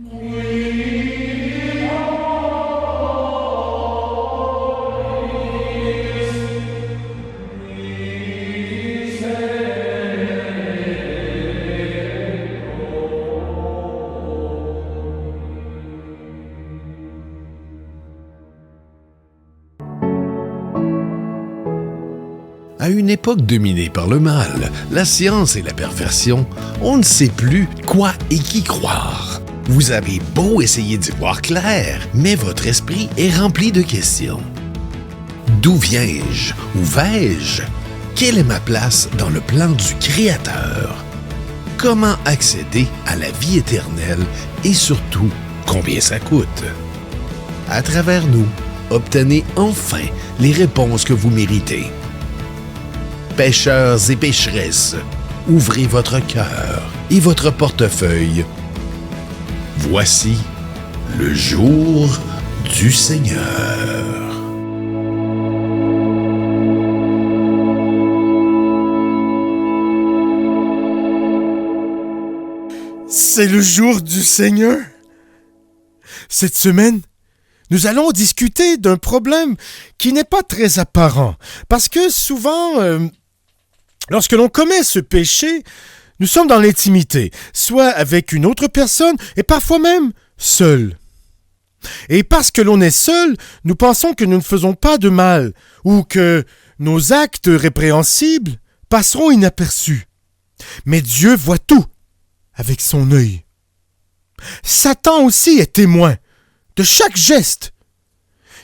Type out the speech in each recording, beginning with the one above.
À une époque dominée par le mal, la science et la perversion, on ne sait plus quoi et qui croire. Vous avez beau essayer d'y voir clair, mais votre esprit est rempli de questions. D'où viens-je? Où vais-je? Quelle est ma place dans le plan du Créateur? Comment accéder à la vie éternelle et surtout, combien ça coûte? À travers nous, obtenez enfin les réponses que vous méritez. Pécheurs et pécheresses, ouvrez votre cœur et votre portefeuille. Voici le jour du Seigneur. C'est le jour du Seigneur. Cette semaine, nous allons discuter d'un problème qui n'est pas très apparent, parce que souvent, lorsque l'on commet ce péché, nous sommes dans l'intimité, soit avec une autre personne et parfois même seul. Et parce que l'on est seul, nous pensons que nous ne faisons pas de mal ou que nos actes répréhensibles passeront inaperçus. Mais Dieu voit tout avec son œil. Satan aussi est témoin de chaque geste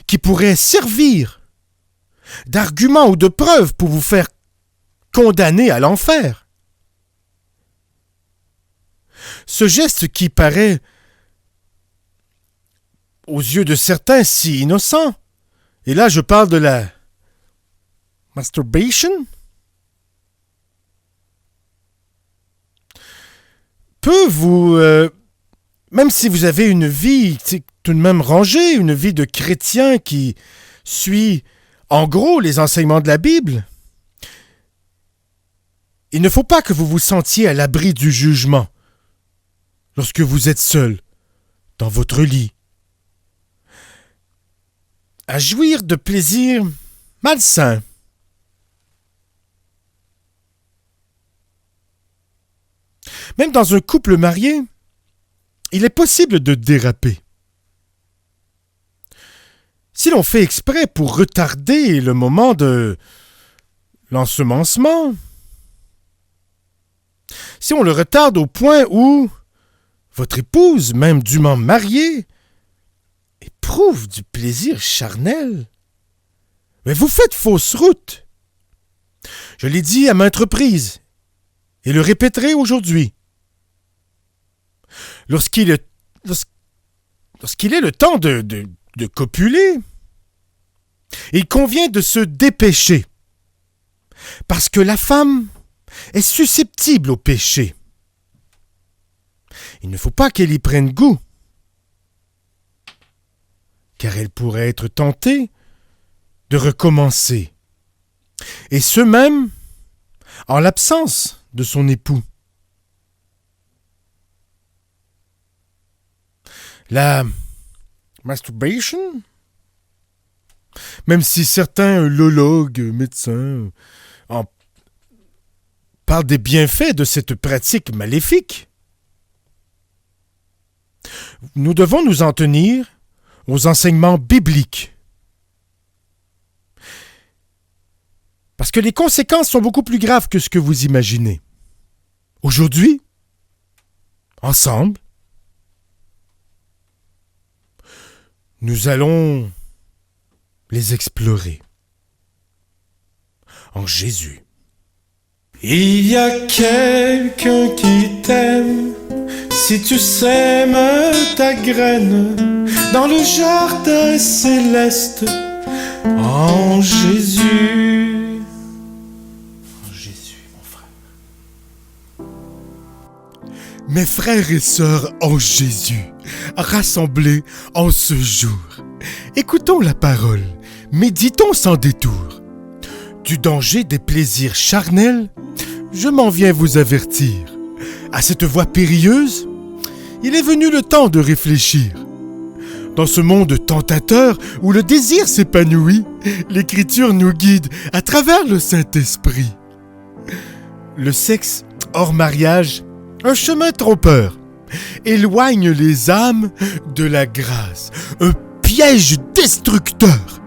qui pourrait servir d'argument ou de preuve pour vous faire condamner à l'enfer. Ce geste qui paraît, aux yeux de certains, si innocent, et là je parle de la masturbation, peut vous, même si vous avez une vie tout de même rangée, une vie de chrétien qui suit en gros les enseignements de la Bible, il ne faut pas que vous vous sentiez à l'abri du jugement lorsque vous êtes seul dans votre lit, à jouir de plaisirs malsains. Même dans un couple marié, il est possible de déraper. Si l'on fait exprès pour retarder le moment de l'ensemencement, si on le retarde au point où votre épouse, même dûment mariée, éprouve du plaisir charnel, mais vous faites fausse route. Je l'ai dit à maintes reprises et le répéterai aujourd'hui. Lorsqu'il est le temps de copuler, il convient de se dépêcher, parce que la femme est susceptible au péché. Il ne faut pas qu'elle y prenne goût, car elle pourrait être tentée de recommencer, et ce même en l'absence de son époux. La masturbation, même si certains urologues, médecins, en parlent des bienfaits de cette pratique maléfique, nous devons nous en tenir aux enseignements bibliques. Parce que les conséquences sont beaucoup plus graves que ce que vous imaginez. Aujourd'hui, ensemble, nous allons les explorer en Jésus. Il y a quelqu'un qui t'aime, si tu sèmes ta graine dans le jardin céleste, en Jésus. En Jésus, mon frère. Mes frères et sœurs en Jésus, rassemblés en ce jour, écoutons la parole, méditons sans détour. Du danger des plaisirs charnels, je m'en viens vous avertir. À cette voie périlleuse, il est venu le temps de réfléchir. Dans ce monde tentateur où le désir s'épanouit, l'Écriture nous guide à travers le Saint-Esprit. Le sexe hors mariage, un chemin trompeur, éloigne les âmes de la grâce, un piège destructeur.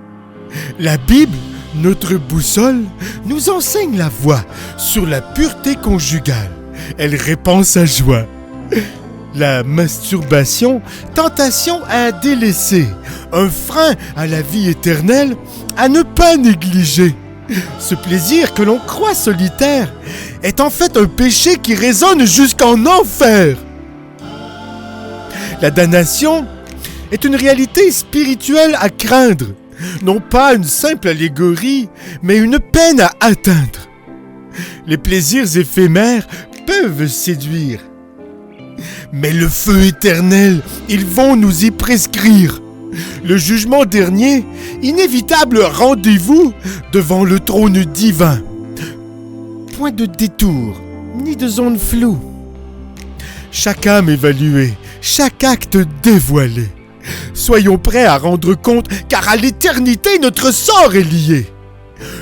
La Bible, notre boussole, nous enseigne la voie sur la pureté conjugale. Elle répand sa joie. La masturbation, tentation à délaisser, un frein à la vie éternelle à ne pas négliger. Ce plaisir que l'on croit solitaire est en fait un péché qui résonne jusqu'en enfer. La damnation est une réalité spirituelle à craindre, non pas une simple allégorie, mais une peine à atteindre. Les plaisirs éphémères peuvent séduire, mais le feu éternel, ils vont nous y prescrire. Le jugement dernier, inévitable rendez-vous devant le trône divin. Point de détour, ni de zone floue. Chaque âme évaluée, chaque acte dévoilé. Soyons prêts à rendre compte, car à l'éternité, notre sort est lié.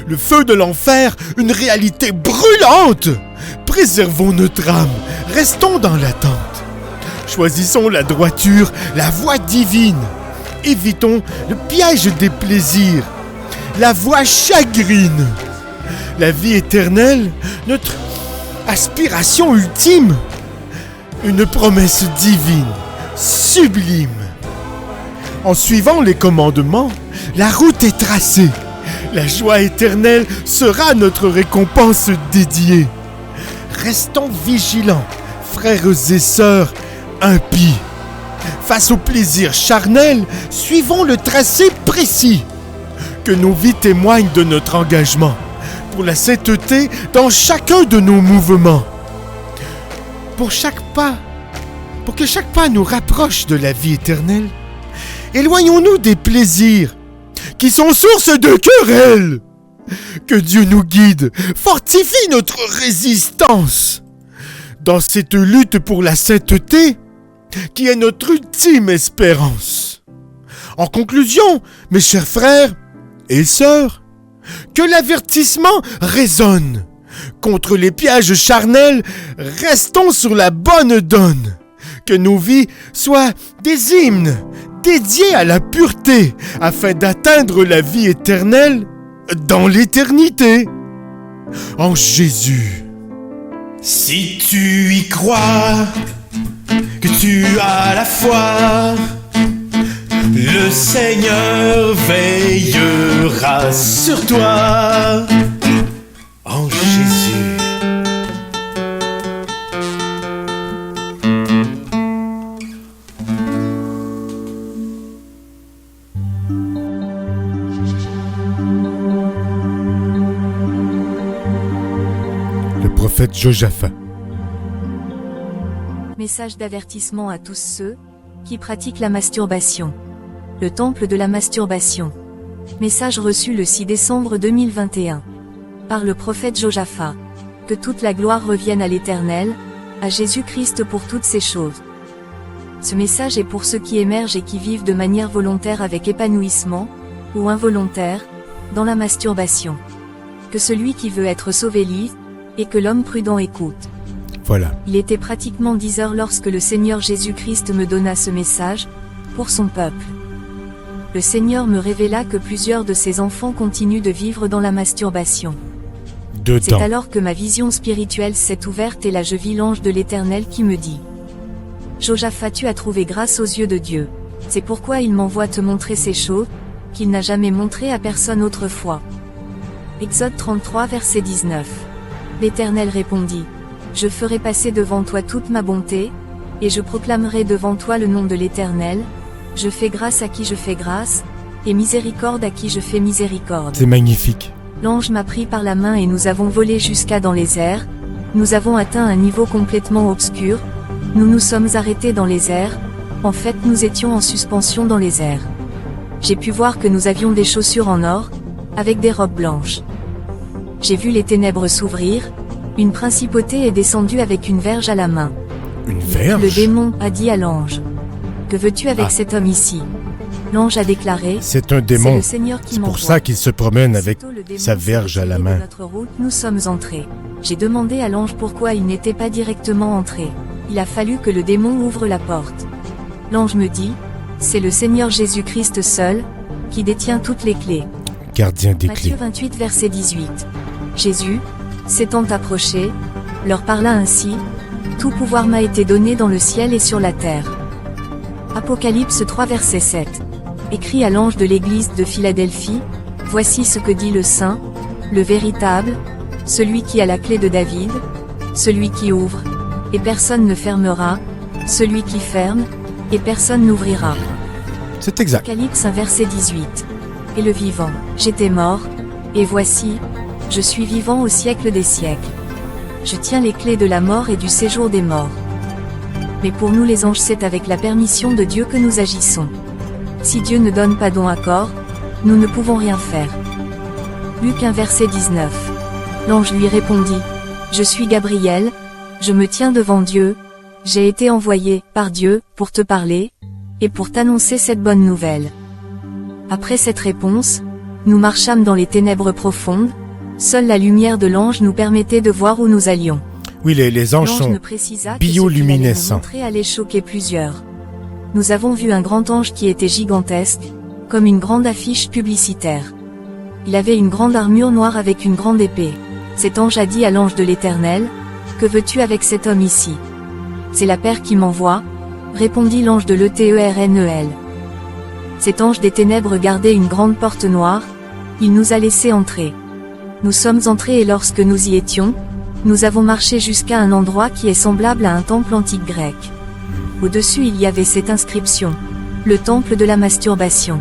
Le feu de l'enfer, une réalité brûlante. Préservons notre âme, restons dans l'attente. Choisissons la droiture, la voie divine. Évitons le piège des plaisirs, la voie chagrine. La vie éternelle, notre aspiration ultime. Une promesse divine, sublime. En suivant les commandements, la route est tracée. La joie éternelle sera notre récompense dédiée. Restons vigilants, frères et sœurs impies. Face au plaisir charnel, suivons le tracé précis. Que nos vies témoignent de notre engagement pour la sainteté dans chacun de nos mouvements. Pour que chaque pas nous rapproche de la vie éternelle, éloignons-nous des plaisirs qui sont source de querelles. Que Dieu nous guide, fortifie notre résistance dans cette lutte pour la sainteté qui est notre ultime espérance. En conclusion, mes chers frères et sœurs, que l'avertissement résonne. Contre les pièges charnels, restons sur la bonne donne. Que nos vies soient des hymnes dédiés à la pureté, afin d'atteindre la vie éternelle dans l'éternité. En Jésus. Si tu y crois, que tu as la foi, le Seigneur veillera sur toi. En Jésus. Le prophète Josaphat. Message d'avertissement à tous ceux qui pratiquent la masturbation. Le temple de la masturbation. Message reçu le 6 décembre 2021. Par le prophète Josaphat. Que toute la gloire revienne à l'Éternel, à Jésus-Christ pour toutes ces choses. Ce message est pour ceux qui émergent et qui vivent de manière volontaire avec épanouissement, ou involontaire, dans la masturbation. Que celui qui veut être sauvé lise, et que l'homme prudent écoute. Voilà. Il était pratiquement 10 heures lorsque le Seigneur Jésus-Christ me donna ce message, pour son peuple. Le Seigneur me révéla que plusieurs de ses enfants continuent de vivre dans la masturbation. C'est alors que ma vision spirituelle s'est ouverte et là je vis l'ange de l'Éternel qui me dit: Josaphat, tu as trouvé grâce aux yeux de Dieu. C'est pourquoi il m'envoie te montrer ces choses, qu'il n'a jamais montrées à personne autrefois. Exode 33 verset 19. L'Éternel répondit: Je ferai passer devant toi toute ma bonté, et je proclamerai devant toi le nom de l'Éternel. Je fais grâce à qui je fais grâce, et miséricorde à qui je fais miséricorde. C'est magnifique. L'ange m'a pris par la main et nous avons volé jusqu'à dans les airs. Nous avons atteint un niveau complètement obscur. Nous nous sommes arrêtés dans les airs. En fait, nous étions en suspension dans les airs. J'ai pu voir que nous avions des chaussures en or, avec des robes blanches. J'ai vu les ténèbres s'ouvrir. Une principauté est descendue avec une verge à la main. Une verge? Le démon a dit à l'ange, « Que veux-tu avec cet homme ici ?» L'ange a déclaré, « C'est un C'est démon. le Seigneur qui C'est pour m'envoie. ça qu'il se promène avec Aussitôt, le démon sa s'est verge à la retiré main. de notre route, nous sommes entrés. J'ai demandé à l'ange pourquoi il n'était pas directement entré. Il a fallu que le démon ouvre la porte. L'ange me dit, c'est le Seigneur Jésus-Christ seul, qui détient toutes les clés. Gardien des Matthieu clés. 28 verset 18. Jésus, s'étant approché, leur parla ainsi, tout pouvoir m'a été donné dans le ciel et sur la terre. Apocalypse 3 verset 7. Écrit à l'ange de l'église de Philadelphie, voici ce que dit le Saint, le véritable, celui qui a la clé de David, celui qui ouvre, et personne ne fermera, celui qui ferme, et personne n'ouvrira. C'est exact. Apocalypse 1 verset 18. Et le vivant, j'étais mort, et voici, je suis vivant au siècle des siècles. Je tiens les clés de la mort et du séjour des morts. Mais pour nous les anges, c'est avec la permission de Dieu que nous agissons. Si Dieu ne donne pas don accord, nous ne pouvons rien faire. Luc 1 verset 19. L'ange lui répondit, « Je suis Gabriel, je me tiens devant Dieu, j'ai été envoyé par Dieu pour te parler, et pour t'annoncer cette bonne nouvelle. » Après cette réponse, nous marchâmes dans les ténèbres profondes, seule la lumière de l'ange nous permettait de voir où nous allions. Oui, les anges L'ange sont ne précisa que ce bioluminescents. qu'il allait me montrer allait choquer plusieurs. Nous avons vu un grand ange qui était gigantesque, comme une grande affiche publicitaire. Il avait une grande armure noire avec une grande épée. Cet ange a dit à l'ange de l'Éternel, « Que veux-tu avec cet homme ici ?» « C'est la Père qui m'envoie, » répondit l'ange de l'Éternel. Cet ange des ténèbres gardait une grande porte noire, il nous a laissé entrer. Nous sommes entrés et lorsque nous y étions, nous avons marché jusqu'à un endroit qui est semblable à un temple antique grec. Au-dessus il y avait cette inscription, le temple de la masturbation.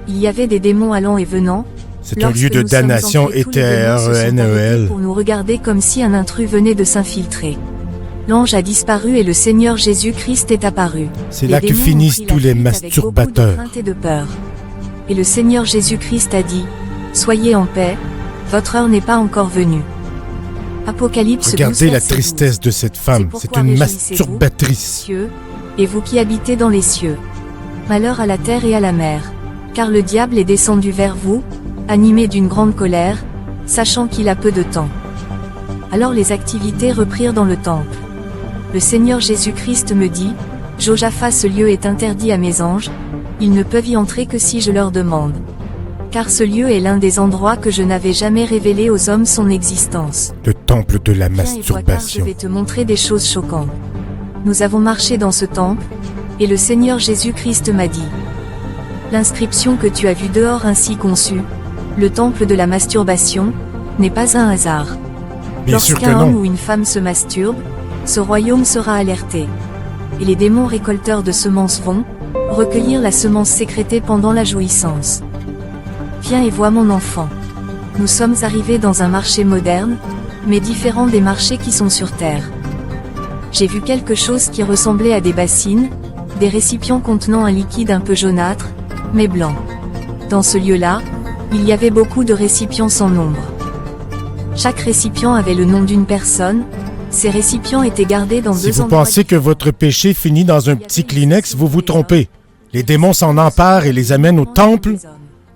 Il y avait des démons allant et venant. C'est un Lorsque lieu de nous sommes damnation, entrés, tous les démons se sont arrêtés ETRENEL. pour nous regarder comme si un intrus venait de s'infiltrer. L'ange a disparu et le Seigneur Jésus-Christ est apparu. C'est Les là que démons ont finissent pris tous la les fuite avec beaucoup de masturbateurs. crainte et de peur. Et le Seigneur Jésus-Christ a dit, « Soyez en paix, votre heure n'est pas encore venue. » Apocalypse 12, Regardez la verset 12. tristesse de cette femme. C'est C'est pourquoi une réjouissez-vous, masturbatrice. cieux, et vous qui habitez dans les cieux. Malheur à la terre et à la mer. Car le diable est descendu vers vous, animé d'une grande colère, sachant qu'il a peu de temps. Alors les activités reprirent dans le temple. Le Seigneur Jésus-Christ me dit, « Josaphat, ce lieu est interdit à mes anges, ils ne peuvent y entrer que si je leur demande. Car ce lieu est l'un des endroits que je n'avais jamais révélé aux hommes son existence. Le temple de la Viens et vois, car je masturbation. vais te montrer des choses choquantes. » Nous avons marché dans ce temple, et le Seigneur Jésus-Christ m'a dit, « L'inscription que tu as vue dehors ainsi conçue, le temple de la masturbation, n'est pas un hasard. Bien sûr que Lorsqu'un homme non. ou une femme se masturbe, ce royaume sera alerté. Et les démons récolteurs de semences vont recueillir la semence sécrétée pendant la jouissance. Viens et vois mon enfant. Nous sommes arrivés dans un marché moderne, mais différent des marchés qui sont sur Terre. J'ai vu quelque chose qui ressemblait à des bassines, des récipients contenant un liquide un peu jaunâtre, mais blanc. Dans ce lieu-là, il y avait beaucoup de récipients sans nombre. Chaque récipient avait le nom d'une personne. Ces récipients étaient gardés dans Si deux vous endroits pensez que votre péché finit dans un petit Kleenex, vous vous trompez. Les démons s'en emparent et les amènent au temple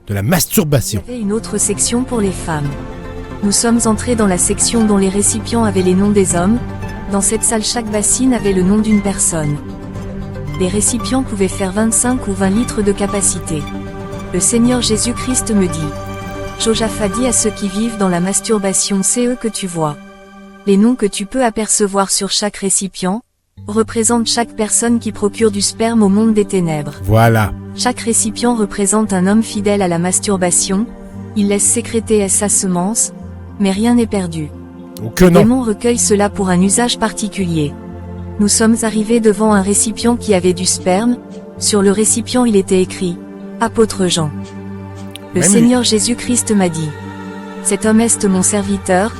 de la Il y masturbation. avait une autre section pour les femmes. Nous sommes entrés dans la section dont les récipients avaient les noms des hommes. Dans cette salle, chaque bassine avait le nom d'une personne. Les récipients pouvaient faire 25 ou 20 litres de capacité. Le Seigneur Jésus-Christ me dit, « Josaphat, dit à ceux qui vivent dans la masturbation, c'est eux que tu vois. Les noms que tu peux apercevoir sur chaque récipient représentent chaque personne qui procure du sperme au monde des ténèbres. Voilà. Chaque récipient représente un homme fidèle à la masturbation. Il laisse sécréter sa semence, mais rien n'est perdu. Ou que Le non. démon recueille cela pour un usage particulier. Nous sommes arrivés devant un récipient qui avait du sperme. Sur le récipient il était écrit « Apôtre Jean ». Le Même Seigneur Jésus-Christ m'a dit « Cet homme est mon serviteur,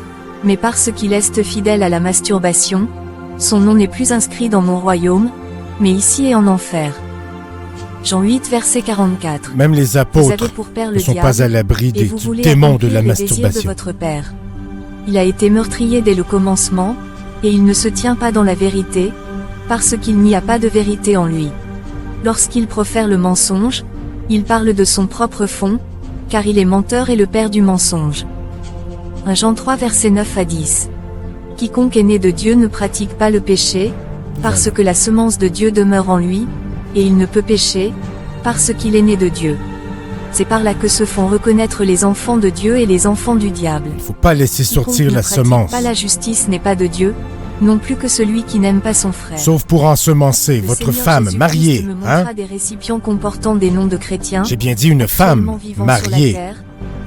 mais parce qu'il est fidèle à la masturbation, son nom n'est plus inscrit dans mon royaume, mais ici et en enfer. » Jean 8 verset 44. Même les Vous avez apôtres pour père ne le sont diable, pas à l'abri et des vous voulez démons de accomplir la les désirs de masturbation. votre père. Il a été meurtrier dès le commencement, et il ne se tient pas dans la vérité, parce qu'il n'y a pas de vérité en lui. Lorsqu'il profère le mensonge, il parle de son propre fond, car il est menteur et le père du mensonge. 1 Jean 3 versets 9 à 10. Quiconque est né de Dieu ne pratique pas le péché, parce que la semence de Dieu demeure en lui, et il ne peut pécher, parce qu'il est né de Dieu. C'est par là que se font reconnaître les enfants de Dieu et les enfants du diable. Il ne faut pas laisser sortir la semence. Pas la justice n'est pas de Dieu, non plus que celui qui n'aime pas son frère. Sauf pour ensemencer votre femme mariée, me montrera des récipients comportant des noms de chrétiens. J'ai bien dit une femme mariée.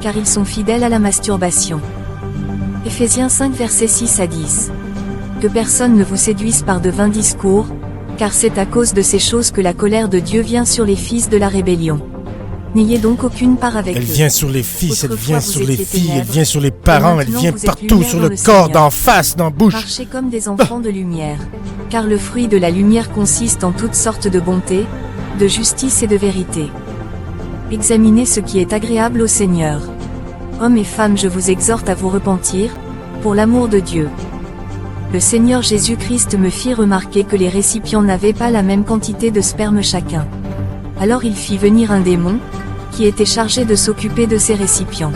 Car ils sont fidèles à la masturbation. Éphésiens 5 versets 6 à 10. Que personne ne vous séduise par de vains discours, car c'est à cause de ces choses que la colère de Dieu vient sur les fils de la rébellion. N'ayez donc aucune part avec eux. Elle vient sur les fils, elle vient sur les filles, elle ténèbres, vient sur les parents, elle vient partout, sur le corps, d'en face, d'en bouche. Marchez comme des enfants de lumière. Car le fruit de la lumière consiste en toutes sortes de bonté, de justice et de vérité. Examinez ce qui est agréable au Seigneur. Hommes et femmes, je vous exhorte à vous repentir, pour l'amour de Dieu. Le Seigneur Jésus-Christ me fit remarquer que les récipients n'avaient pas la même quantité de sperme chacun. Alors il fit venir un démon, qui était chargé de s'occuper de ces récipients.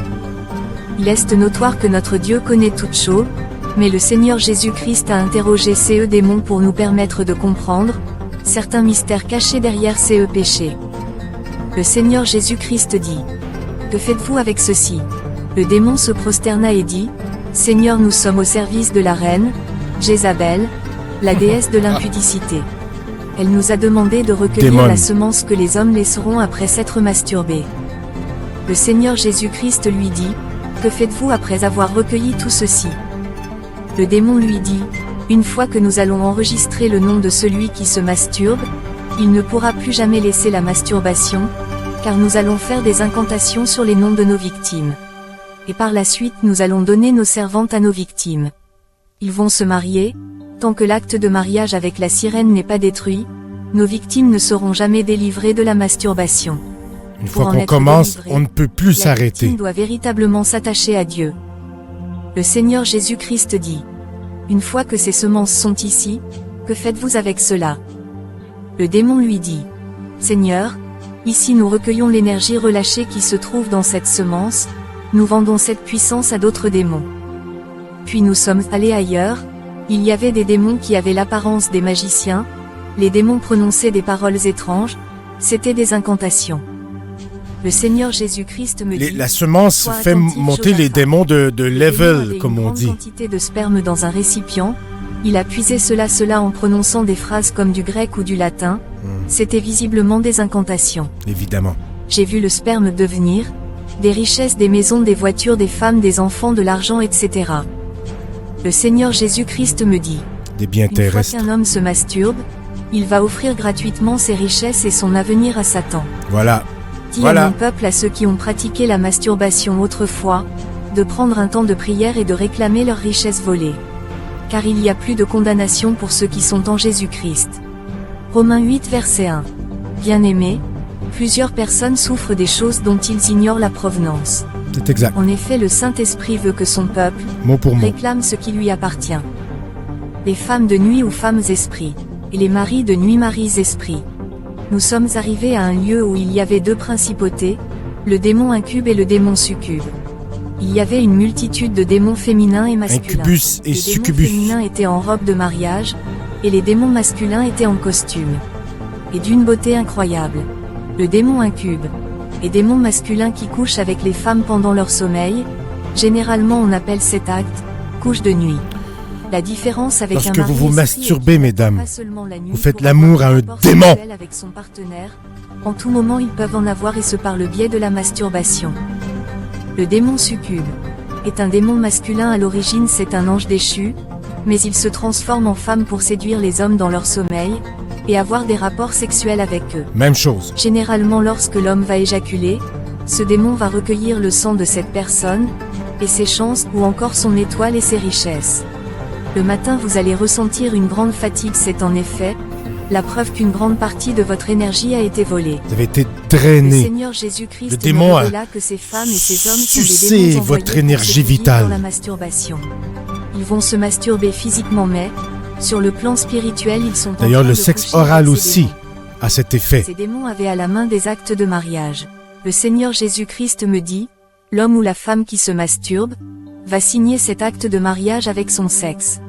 Il est notoire que notre Dieu connaît toutes choses, mais le Seigneur Jésus-Christ a interrogé ces démons pour nous permettre de comprendre certains mystères cachés derrière ces péchés. Le Seigneur Jésus-Christ dit: Que faites-vous avec ceci? Le démon se prosterna et dit: Seigneur, nous sommes au service de la reine, Jézabel, la déesse de l'impudicité. Elle nous a demandé de recueillir la semence que les hommes laisseront après s'être masturbés. Le Seigneur Jésus-Christ lui dit: Que faites-vous après avoir recueilli tout ceci? Le démon lui dit: Une fois que nous allons enregistrer le nom de celui qui se masturbe, il ne pourra plus jamais laisser la masturbation, car nous allons faire des incantations sur les noms de nos victimes. Et par la suite nous allons donner nos servantes à nos victimes. Ils vont se marier. Tant que l'acte de mariage avec la sirène n'est pas détruit, nos victimes ne seront jamais délivrées de la masturbation. Une fois qu'on commence, on ne peut plus s'arrêter. La victime doit véritablement s'attacher à Dieu. Le Seigneur Jésus-Christ dit: Une fois que ces semences sont ici, que faites-vous avec cela? Le démon lui dit: Seigneur, ici nous recueillons l'énergie relâchée qui se trouve dans cette semence, nous vendons cette puissance à d'autres démons. Puis nous sommes allés ailleurs. Il y avait des démons qui avaient l'apparence des magiciens, les démons prononçaient des paroles étranges, c'était des incantations. Le Seigneur Jésus-Christ me dit: La semence fait monter les démons de level, comme on dit. Une quantité de sperme dans un récipient, il a puisé cela en prononçant des phrases comme du grec ou du latin, c'était visiblement des incantations. Évidemment. J'ai vu le sperme devenir des richesses, des maisons, des voitures, des femmes, des enfants, de l'argent, etc. Le Seigneur Jésus-Christ me dit: Des biens terrestres. Une fois qu'un homme se masturbe, il va offrir gratuitement ses richesses et son avenir à Satan. Voilà. Dis à mon peuple, à ceux qui ont pratiqué la masturbation autrefois, de prendre un temps de prière et de réclamer leurs richesses volées. Car il n'y a plus de condamnation pour ceux qui sont en Jésus-Christ. Romains 8 verset 1. Bien-aimés, plusieurs personnes souffrent des choses dont ils ignorent la provenance. C'est exact. En effet, le Saint-Esprit veut que son peuple mot pour mot réclame ce qui lui appartient. Les femmes de nuit ou femmes esprits, et les maris de nuit maris esprits. Nous sommes arrivés à un lieu où il y avait deux principautés, le démon incube et le démon succube. Il y avait une multitude de démons féminins et masculins. Incubus et succubus. Les démons féminins étaient en robe de mariage, et les démons masculins étaient en costume. Et d'une beauté incroyable. Le démon incube et démon masculin qui couchent avec les femmes pendant leur sommeil, généralement on appelle cet acte couche de nuit. La différence avec lorsque un mari vous vous masturbez, mesdames, nuit, vous faites l'amour à un démon. Avec son partenaire, en tout moment ils peuvent en avoir, et ce par le biais de la masturbation. Le démon succube est un démon masculin. À l'origine c'est un ange déchu, mais il se transforme en femme pour séduire les hommes dans leur sommeil, et avoir des rapports sexuels avec eux. Même chose. Généralement lorsque l'homme va éjaculer, ce démon va recueillir le sang de cette personne, et ses chances, ou encore son étoile et ses richesses. Le matin vous allez ressentir une grande fatigue, c'est en effet la preuve qu'une grande partie de votre énergie a été volée. Vous avez été drainé. Le Seigneur Jésus-Christ le démon a que ces femmes et ces hommes sont sucé des démons votre énergie vitale. dans la masturbation. Ils vont se masturber physiquement, mais Sur le plan spirituel, ils sont en D'ailleurs, train le de sexe coucher oral avec ces aussi démons. a cet effet. Ces démons avaient à la main des actes de mariage. Le Seigneur Jésus-Christ me dit, l'homme ou la femme qui se masturbe, va signer cet acte de mariage avec son sexe.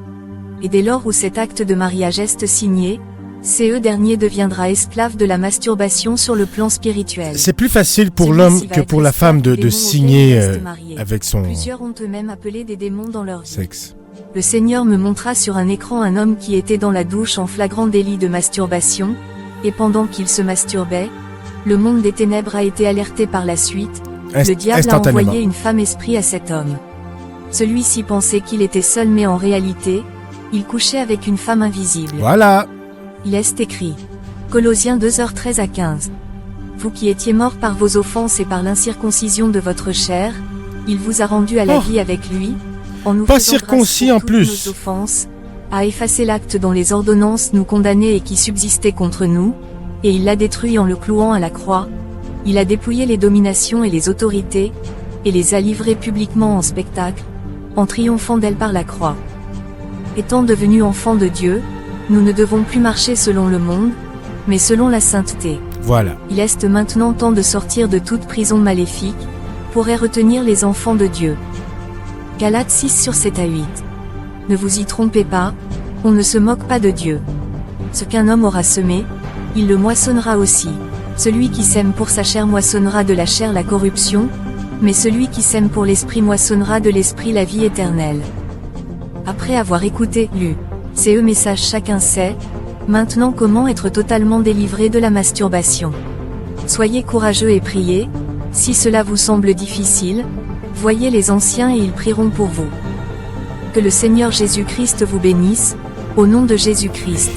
Et dès lors où cet acte de mariage est signé, ce dernier deviendra esclave de la masturbation sur le plan spirituel. C'est plus facile pour Celui-ci l'homme va que être pour la esclave femme du de démon signer auquel il reste marié. avec son Plusieurs ont eux-mêmes appelé des démons dans leur vie. sexe. Le Seigneur me montra sur un écran un homme qui était dans la douche en flagrant délit de masturbation, et pendant qu'il se masturbait, le monde des ténèbres a été alerté par la suite. Le diable a Instantanément. envoyé une femme esprit à cet homme. Celui-ci pensait qu'il était seul, mais en réalité, il couchait avec une femme invisible. Voilà. Il est écrit. Colossiens 2h13 à 15. Vous qui étiez morts par vos offenses et par l'incirconcision de votre chair, il vous a rendu à la Oh. vie avec lui, en nous Pas faisant circoncis grâce en pour toutes plus. nos offenses, a effacé l'acte dont les ordonnances nous condamnaient et qui subsistait contre nous, et il l'a détruit en le clouant à la croix. Il a dépouillé les dominations et les autorités, et les a livrées publiquement en spectacle, en triomphant d'elles par la croix. Étant devenus enfants de Dieu, nous ne devons plus marcher selon le monde, mais selon la sainteté. Voilà. Il est maintenant temps de sortir de toute prison maléfique, pourrait retenir les enfants de Dieu. Galates 6:7 à 8. Ne vous y trompez pas, on ne se moque pas de Dieu. Ce qu'un homme aura semé, il le moissonnera aussi. Celui qui sème pour sa chair moissonnera de la chair la corruption, mais celui qui sème pour l'esprit moissonnera de l'esprit la vie éternelle. Après avoir écouté, lu, ces messages, chacun sait, maintenant comment être totalement délivré de la masturbation. Soyez courageux et priez, si cela vous semble difficile, voyez les anciens et ils prieront pour vous. Que le Seigneur Jésus-Christ vous bénisse, au nom de Jésus-Christ.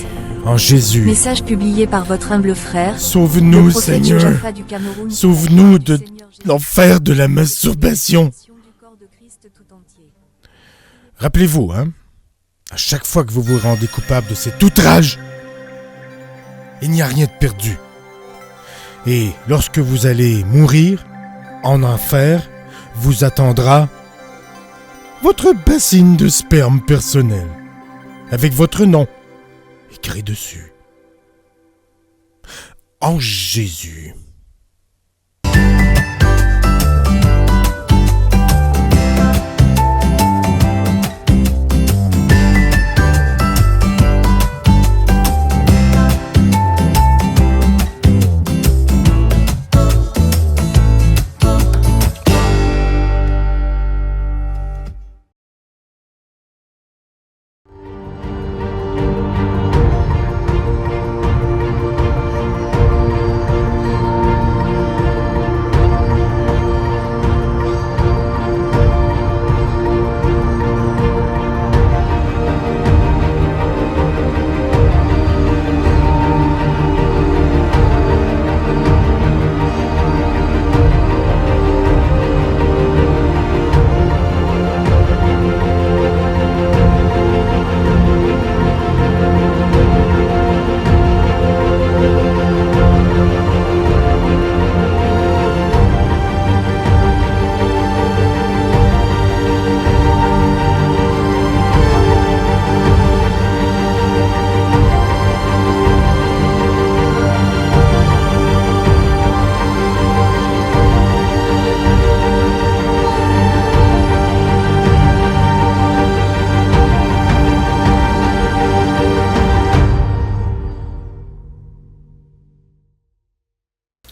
En Jésus. Message publié par votre humble frère, Sauve-nous, le prophète Seigneur. Josaphat du Cameroun. Sauve-nous de Seigneur Jésus- l'enfer de la masturbation. du corps de Christ tout entier. Rappelez-vous, hein, à chaque fois que vous vous rendez coupable de cet outrage, il n'y a rien de perdu. Et lorsque vous allez mourir, en enfer, vous attendra votre bassine de sperme personnel, avec votre nom écrit dessus. En Jésus.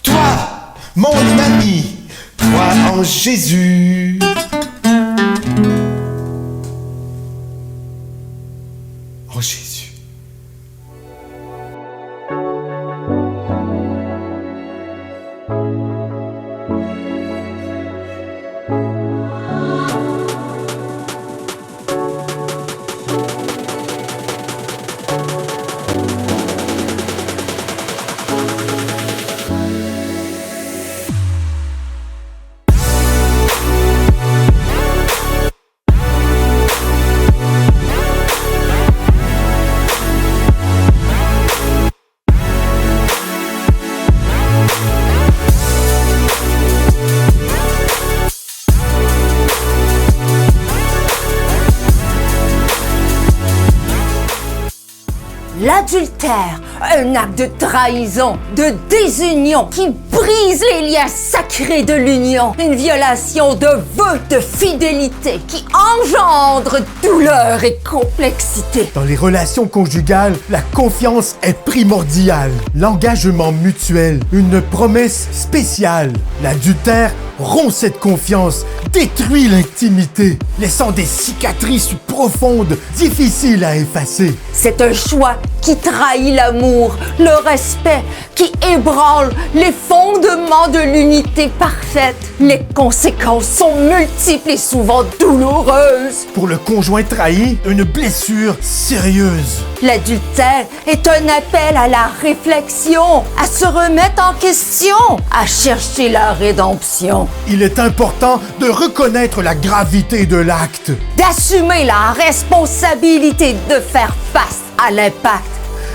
Toi, mon ami, crois en Jésus. En Jésus. L'adultère, un acte de trahison, de désunion qui brise les liens sacrés de l'union. Une violation de vœux de fidélité qui engendre douleur et complexité. Dans les relations conjugales, la confiance est primordiale. L'engagement mutuel, une promesse spéciale. L'adultère rompt cette confiance, détruit l'intimité, laissant des cicatrices profondes, difficiles à effacer. C'est un choix qui trahit l'amour, le respect, qui ébranle les fondements de l'unité parfaite. Les conséquences sont multiples et souvent douloureuses. Pour le conjoint trahi, une blessure sérieuse. L'adultère est un appel à la réflexion, à se remettre en question, à chercher la rédemption. Il est important de reconnaître la gravité de l'acte. D'assumer la responsabilité de faire face à l'impact.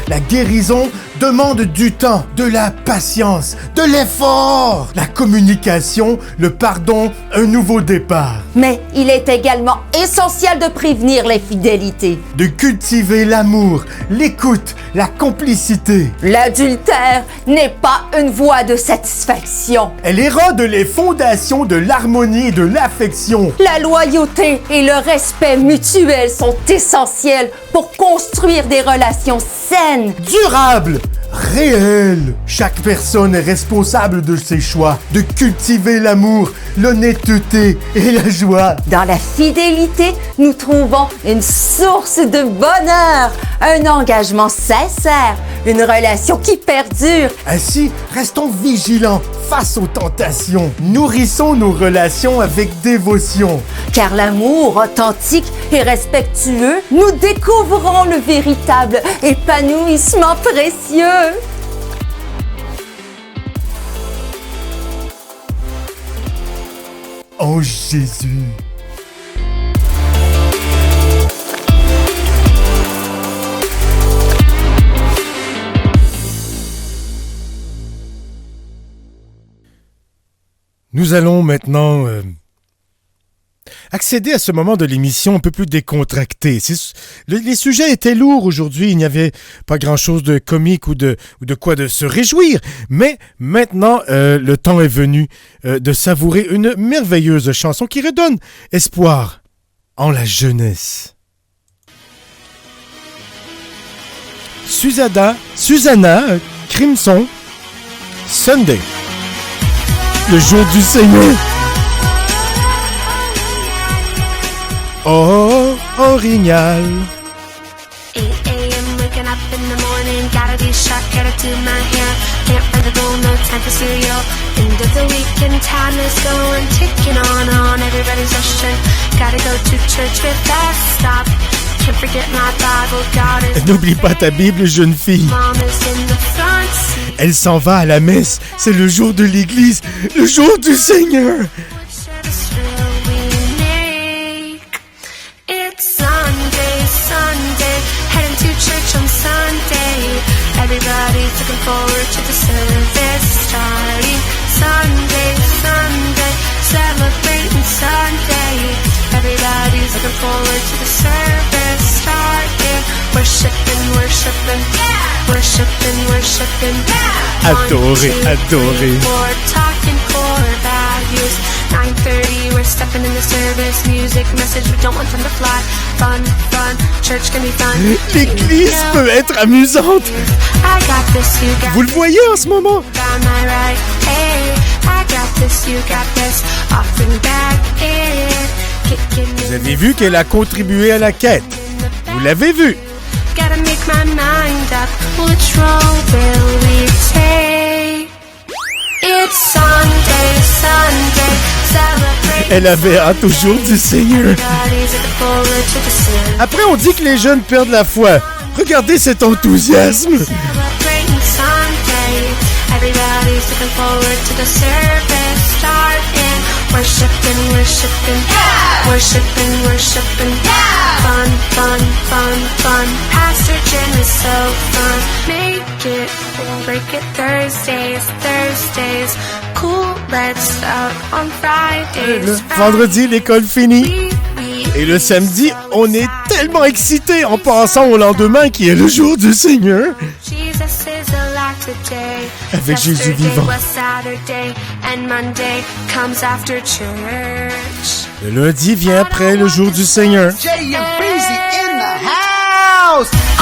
La guérison demande du temps, de la patience, de l'effort, la communication, le pardon, un nouveau départ. Mais il est également essentiel de prévenir l'infidélité. De cultiver l'amour, l'écoute, la complicité. L'adultère n'est pas une voie de satisfaction. Elle érode les fondations de l'harmonie et de l'affection. La loyauté et le respect mutuel sont essentiels pour construire des relations saines, Durable, réel. Chaque personne est responsable de ses choix, de cultiver l'amour, l'honnêteté et la joie. Dans la fidélité, nous trouvons une source de bonheur, un engagement sincère, une relation qui perdure. Ainsi, restons vigilants face aux tentations. Nourrissons nos relations avec dévotion. Car l'amour authentique et respectueux, nous découvrons le véritable épanouissement précieux. Oh Jésus! Nous allons maintenant accéder à ce moment de l'émission un peu plus décontracté. Les sujets étaient lourds aujourd'hui, il n'y avait pas grand-chose de comique ou de quoi de se réjouir, mais maintenant le temps est venu de savourer une merveilleuse chanson qui redonne espoir en la jeunesse. Susanna Crimson, Sunday. Le jour du Seigneur. Oh, orignal. 8 a.m. waking up in the morning, gotta be sharp, gotta do my hair. Can't find the goal, no time for cereal. End of the weekend, time is going, ticking on. Everybody's rushing, gotta go to church without stop. Can't forget my Bible, God is. N'oublie pas ta Bible, jeune fille. Mom is in the front seat. Elle s'en va à la messe. C'est le jour de l'église, le jour du Seigneur. What choice will we make? It's Sunday, heading to church on Sunday. Everybody's looking forward to the service starting. Sunday, celebrating Sunday. Everybody's looking forward to the service starting. Worshiping, Adoré. We're talking core values. 9:30, we're stepping in the service. Music, message, we don't want them to fly. Fun, church can be fun. L'église peut être amusante. I got this, you got Vous le voyez en ce moment. down my right. Hey, I got this, you got this. Offering back in. Kicking Vous avez vu qu'elle a contribué à la quête. Vous l'avez vu. Gotta make my mind up. Which road will we take? It's Sunday, celebrate. Elle avait hâte au jour du Seigneur. Everybody's looking forward to the service. Après, on dit que les jeunes perdent la foi. Regardez cet enthousiasme. Celebrating Sunday. Everybody's looking forward to the service starting. Worshiping. Fun. Pastor Jim is so fun. Make it or break it. Thursdays. Cool, let's out on Fridays. Vendredi, l'école finie. We Et le samedi, on est tellement excités en pensant au lendemain qui est le jour du Seigneur. Avec Jésus vivant. Le lundi vient après le jour du Seigneur.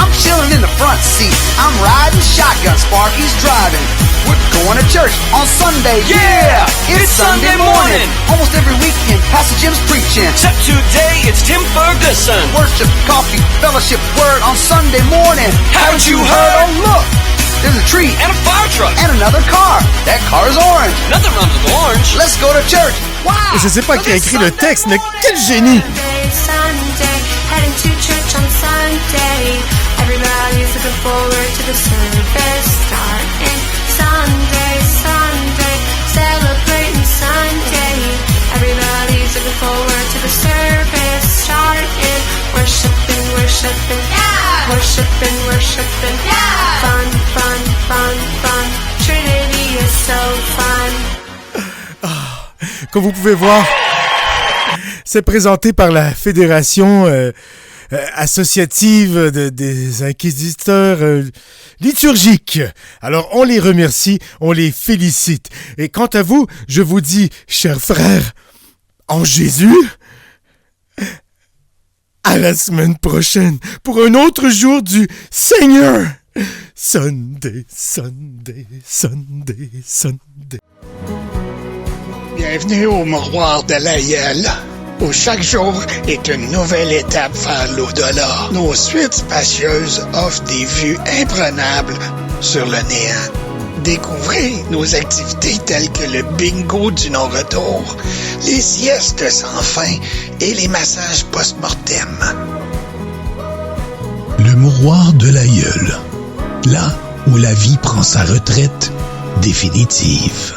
I'm chilling in the front seat. I'm riding shotgun. Sparky's driving. We're going to church on Sunday. Yeah, it's Sunday morning. Almost every weekend, Pastor Jim's preaching. Except today, it's Tim Ferguson. Worship, coffee, fellowship, word on Sunday morning. Haven't you heard? Oh, look, there's a tree And a fire truck. and another car. That car's orange. Nothing wrong with orange. Let's go to church. Wow. Et je sais pas qui a écrit le texte, mais quel génie! Sunday, heading to church on Sunday. Everybody's looking forward to the service starting Sunday, Sunday, celebrating Sunday. Everybody's looking forward to the service starting worshiping, worshiping, yeah. Worshiping, worshiping, yeah. Fun, fun, fun, fun. Trinity is so fun. Comme vous pouvez voir, c'est présenté par la Fédération associative des inquisiteurs liturgiques. Alors, on les remercie, on les félicite. Et quant à vous, je vous dis, chers frères, en Jésus, à la semaine prochaine pour un autre jour du Seigneur. Sunday, Sunday, Sunday, Sunday. Bienvenue au Mouroir de l'Aïeul, où chaque jour est une nouvelle étape vers l'au-delà. Nos suites spacieuses offrent des vues imprenables sur le néant. Découvrez nos activités telles que le bingo du non-retour, les siestes sans fin et les massages post-mortem. Le Mouroir de l'Aïeul, là où la vie prend sa retraite définitive.